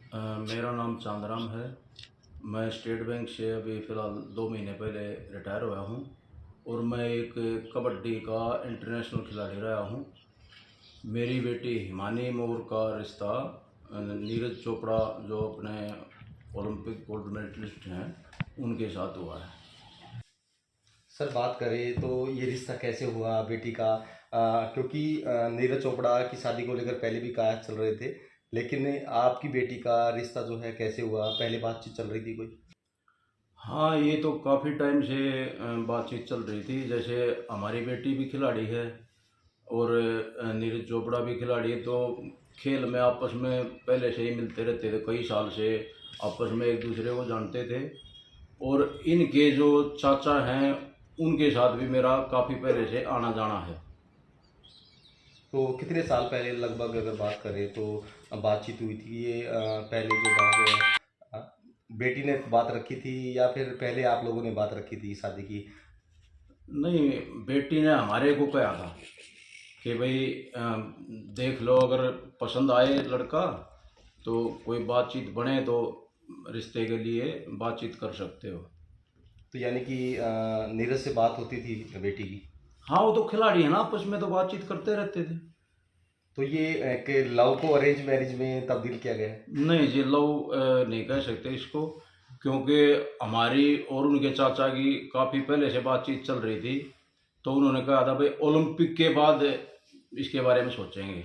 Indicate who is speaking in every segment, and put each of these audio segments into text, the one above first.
Speaker 1: मेरा नाम चांदराम है। मैं स्टेट बैंक से अभी फ़िलहाल 2 महीने पहले रिटायर हुआ हूँ और मैं एक कबड्डी का इंटरनेशनल खिलाड़ी रहा हूँ। मेरी बेटी हिमानी मोर का रिश्ता नीरज चोपड़ा जो अपने ओलंपिक गोल्ड मेडलिस्ट हैं उनके साथ हुआ है।
Speaker 2: सर बात करें तो ये रिश्ता कैसे हुआ बेटी का? क्योंकि नीरज चोपड़ा की शादी को लेकर पहले भी कहा चल रहे थे, लेकिन आपकी बेटी का रिश्ता जो है कैसे हुआ? पहले बातचीत चल रही थी कोई?
Speaker 1: हाँ, ये तो काफ़ी टाइम से बातचीत चल रही थी। जैसे हमारी बेटी भी खिलाड़ी है और नीरज चोपड़ा भी खिलाड़ी है, तो खेल में आपस में पहले से ही मिलते रहते थे। कई साल से आपस में एक दूसरे को जानते थे और इनके जो चाचा हैं उनके साथ भी मेरा काफ़ी पहले से आना जाना है।
Speaker 2: तो कितने साल पहले लगभग अगर बात करें तो बातचीत हुई थी ये? पहले जो बात है, बेटी ने बात रखी थी या फिर पहले आप लोगों ने बात रखी थी शादी की?
Speaker 1: नहीं, बेटी ने हमारे को कहा था कि भाई देख लो, अगर पसंद आए लड़का तो कोई बातचीत बने तो रिश्ते के लिए बातचीत कर सकते हो।
Speaker 2: तो यानी कि नीरज से बात होती थी बेटी की?
Speaker 1: हाँ, वो तो खिलाड़ी है ना, आपस में तो बातचीत करते रहते थे।
Speaker 2: तो ये कि लव को अरेंज मैरिज में तब्दील किया गया है?
Speaker 1: नहीं जी, लव नहीं कह सकते इसको, क्योंकि हमारी और उनके चाचा की काफ़ी पहले से बातचीत चल रही थी। तो उन्होंने कहा था भाई ओलंपिक के बाद इसके बारे में सोचेंगे।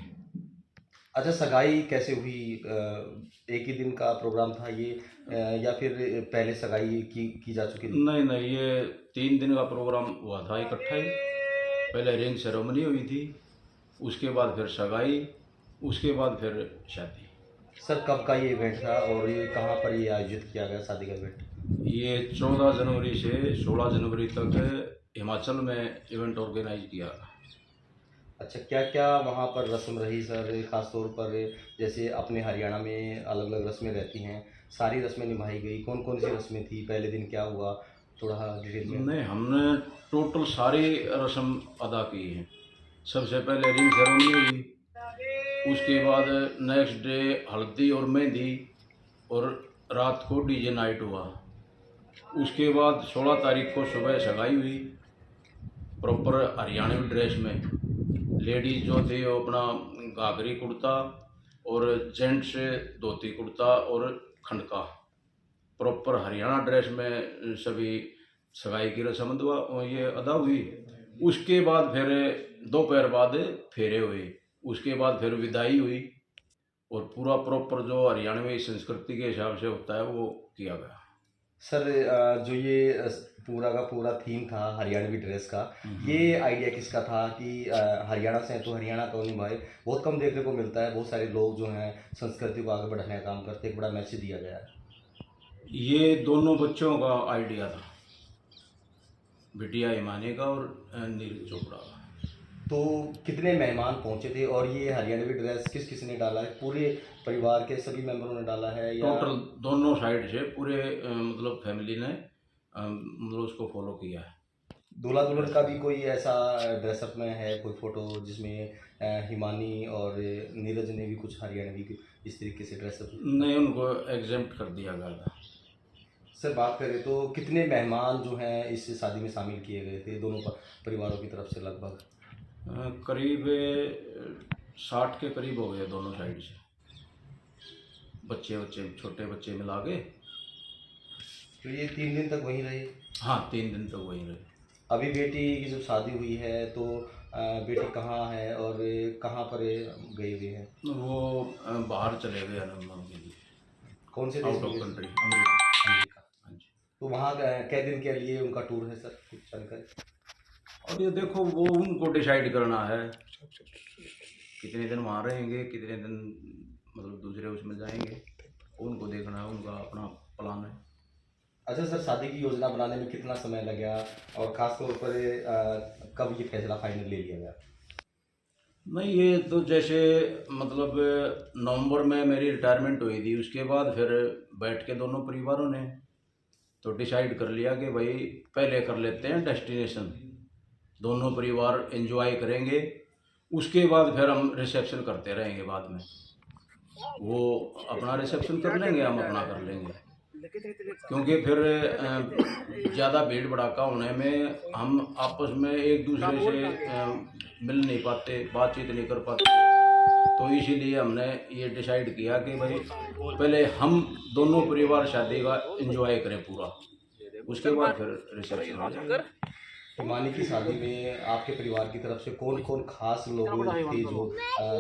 Speaker 2: अच्छा, सगाई कैसे हुई? एक ही दिन का प्रोग्राम था ये, या फिर पहले सगाई की जा चुकी थी?
Speaker 1: नहीं नहीं, ये 3 दिन का प्रोग्राम हुआ था इकट्ठा ही। पहले रिंग सेरेमनी हुई थी, उसके बाद फिर सगाई, उसके बाद फिर शादी।
Speaker 2: सर कब का ये इवेंट था और ये कहाँ पर ये आयोजित किया गया शादी का इवेंट?
Speaker 1: ये 14 जनवरी से 16 जनवरी तक हिमाचल में इवेंट ऑर्गेनाइज किया।
Speaker 2: अच्छा, क्या क्या वहाँ पर रस्म रही सर, खास तौर पर? जैसे अपने हरियाणा में अलग अलग रस्में रहती हैं, सारी रस्में निभाई गई? कौन कौन सी रस्में थी? पहले दिन क्या हुआ, थोड़ा डिटेल में?
Speaker 1: नहीं, हमने टोटल सारी रस्म अदा की है। सबसे पहले रिंग सेरेमनी हुई, उसके बाद नेक्स्ट डे हल्दी और मेहंदी और रात को डीजे नाइट हुआ। उसके बाद 16 तारीख को सुबह सगाई हुई, प्रॉपर हरियाणवी ड्रेस में। लेडीज जो थे वो अपना घाघरी कुर्ता और जेंट्स धोती कुर्ता और खंडका, प्रॉपर हरियाणा ड्रेस में सभी सगाई की रस्म ये अदा हुई। उसके बाद फिर दोपहर बाद फेरे हुए, उसके बाद फिर विदाई हुई और पूरा प्रॉपर जो हरियाणवी संस्कृति के हिसाब से होता है वो किया गया।
Speaker 2: सर जो ये पूरा का पूरा थीम था हरियाणवी ड्रेस का, ये आइडिया किसका था कि हरियाणा से हैं तो हरियाणा क्यों निभाए? बहुत कम देखने को मिलता है, बहुत सारे लोग जो हैं संस्कृति को आगे बढ़ाने का काम करते हैं, एक बड़ा मैसेज दिया गया है।
Speaker 1: ये दोनों बच्चों का आइडिया था, बिटिया हिमानी का और नीरज चोपड़ा का।
Speaker 2: तो कितने मेहमान पहुंचे थे और ये हरियाणवी ड्रेस किस किस ने डाला है? पूरे परिवार के सभी मेंबरों ने डाला है या?
Speaker 1: टोटल दोनों साइड से पूरे मतलब फैमिली ने मतलब उसको फॉलो किया है।
Speaker 2: दूल्हा दुल्हन का भी कोई ऐसा ड्रेसअप में है कोई फोटो जिसमें हिमानी और नीरज ने भी कुछ हरियाणवी इस तरीके से ड्रेसअप?
Speaker 1: नहीं, उनको एग्जेम्प्ट कर दिया गया था।
Speaker 2: सर बात करें तो कितने मेहमान जो हैं इस शादी में शामिल किए गए थे दोनों परिवारों की तरफ से? लगभग
Speaker 1: करीब 60 के करीब हो गए दोनों साइड से, बच्चे बच्चे छोटे बच्चे मिला के।
Speaker 2: तो ये 3 दिन तक वहीं रहे?
Speaker 1: हाँ, 3 दिन तक वहीं रहे।
Speaker 2: अभी बेटी की जब शादी हुई है तो बेटी कहाँ है और कहाँ पर गई हुई है?
Speaker 1: वो बाहर चले गए हनुमान के लिए,
Speaker 2: कौन से देश
Speaker 1: आउट
Speaker 2: में
Speaker 1: ऑफ
Speaker 2: गए?
Speaker 1: Country, America.
Speaker 2: अमेरिका।
Speaker 1: हाँ जी।
Speaker 2: तो वहाँ कै दिन के लिए उनका टूर है सर, कुछ जानकारी?
Speaker 1: और ये देखो, वो उनको डिसाइड करना है कितने दिन वहाँ रहेंगे, कितने दिन मतलब दूसरे उसमें जाएंगे, उनको देखना है, उनका अपना प्लान है।
Speaker 2: अच्छा सर, शादी की योजना बनाने में कितना समय लगा और ख़ास तौर पर कब ये फैसला फाइनल ले लिया गया?
Speaker 1: नहीं, ये तो जैसे मतलब नवंबर में मेरी रिटायरमेंट हुई थी, उसके बाद फिर बैठ के दोनों परिवारों ने तो डिसाइड कर लिया कि भाई पहले कर लेते हैं डेस्टिनेशन, दोनों परिवार एंजॉय करेंगे, उसके बाद फिर हम रिसेप्शन करते रहेंगे बाद में। वो अपना रिसेप्शन कर लेंगे, हम अपना कर लेंगे, क्योंकि फिर ज़्यादा भीड़ भड़ाका होने में हम आपस में एक दूसरे से मिल नहीं पाते, बातचीत नहीं कर पाते। तो इसीलिए हमने ये डिसाइड किया कि भाई पहले हम दोनों परिवार शादी का एंजॉय करें पूरा, उसके बाद फिर रिसेप्शन हो जाएगा।
Speaker 2: हिमानी की शादी में आपके परिवार की तरफ से कौन कौन खास लोग थे जो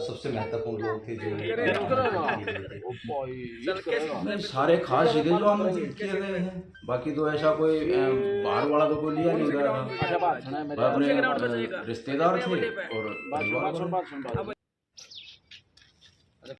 Speaker 2: सबसे महत्वपूर्ण लोग थे जो
Speaker 1: नहीं, सारे खास ही थे जो हम किए गए हैं, बाकी तो ऐसा कोई बाहर वाला तो कोई लिया नहीं गया था, अपने रिश्तेदार थे और परिवार वाले।